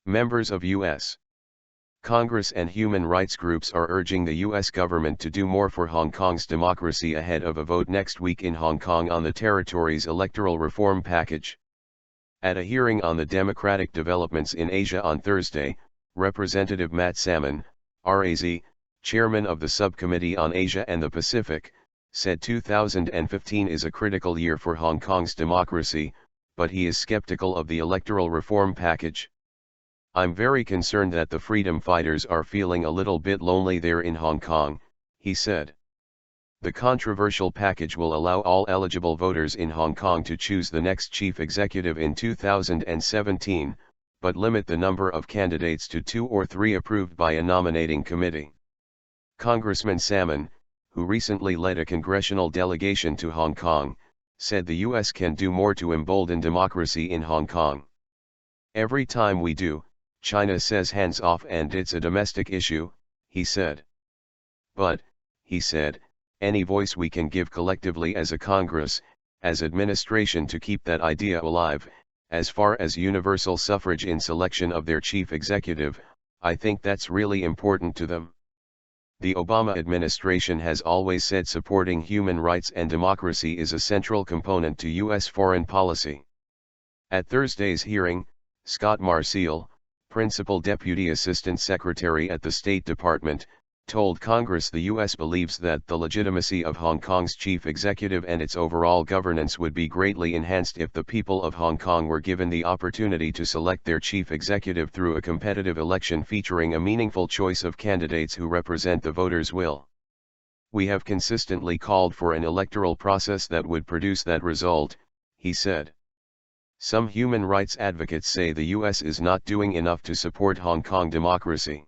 Members of U.S. Congress and human rights groups are urging the U.S. government to do more for Hong Kong's democracy ahead of a vote next week in Hong Kong on the territory's electoral reform package. At a hearing on the democratic developments in Asia on Thursday, Representative Matt Salmon, RAZ, chairman of the Subcommittee on Asia and the Pacific, said 2015 is a critical year for Hong Kong's democracy, but he is skeptical of the electoral reform package. "I'm very concerned that the freedom fighters are feeling a little bit lonely there in Hong Kong," he said. The controversial package will allow all eligible voters in Hong Kong to choose the next chief executive in 2017, but limit the number of candidates to 2 or 3 approved by a nominating committee. Congressman Salmon, who recently led a congressional delegation to Hong Kong, said the U.S. can do more to embolden democracy in Hong Kong. "Every time we do, China says hands off and it's a domestic issue," he said. "But," he said, "any voice we can give collectively as a Congress, as administration to keep that idea alive, as far as universal suffrage in selection of their chief executive, I think that's really important to them." The Obama administration has always said supporting human rights and democracy is a central component to U.S. foreign policy. At Thursday's hearing, Scott Marcial, Principal Deputy Assistant Secretary at the State Department, told Congress the U.S. believes that the legitimacy of Hong Kong's chief executive and its overall governance would be greatly enhanced if the people of Hong Kong were given the opportunity to select their chief executive through a competitive election featuring a meaningful choice of candidates who represent the voters' will. "We have consistently called for an electoral process that would produce that result," he said. Some human rights advocates say the U.S. is not doing enough to support Hong Kong democracy.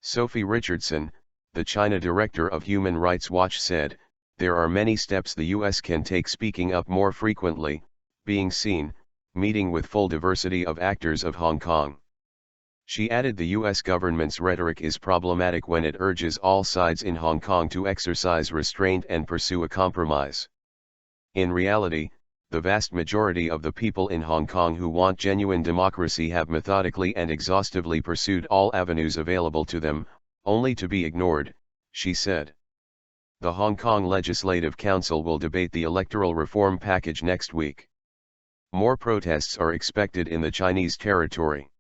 Sophie Richardson, the China director of Human Rights Watch, said, "There are many steps the U.S. can take, speaking up more frequently, being seen, meeting with full diversity of actors of Hong Kong." She added the U.S. government's rhetoric is problematic when it urges all sides in Hong Kong to exercise restraint and pursue a compromise. In reality, the vast majority of the people in Hong Kong who want genuine democracy have methodically and exhaustively pursued all avenues available to them, only to be ignored, she said. The Hong Kong Legislative Council will debate the electoral reform package next week. More protests are expected in the Chinese territory.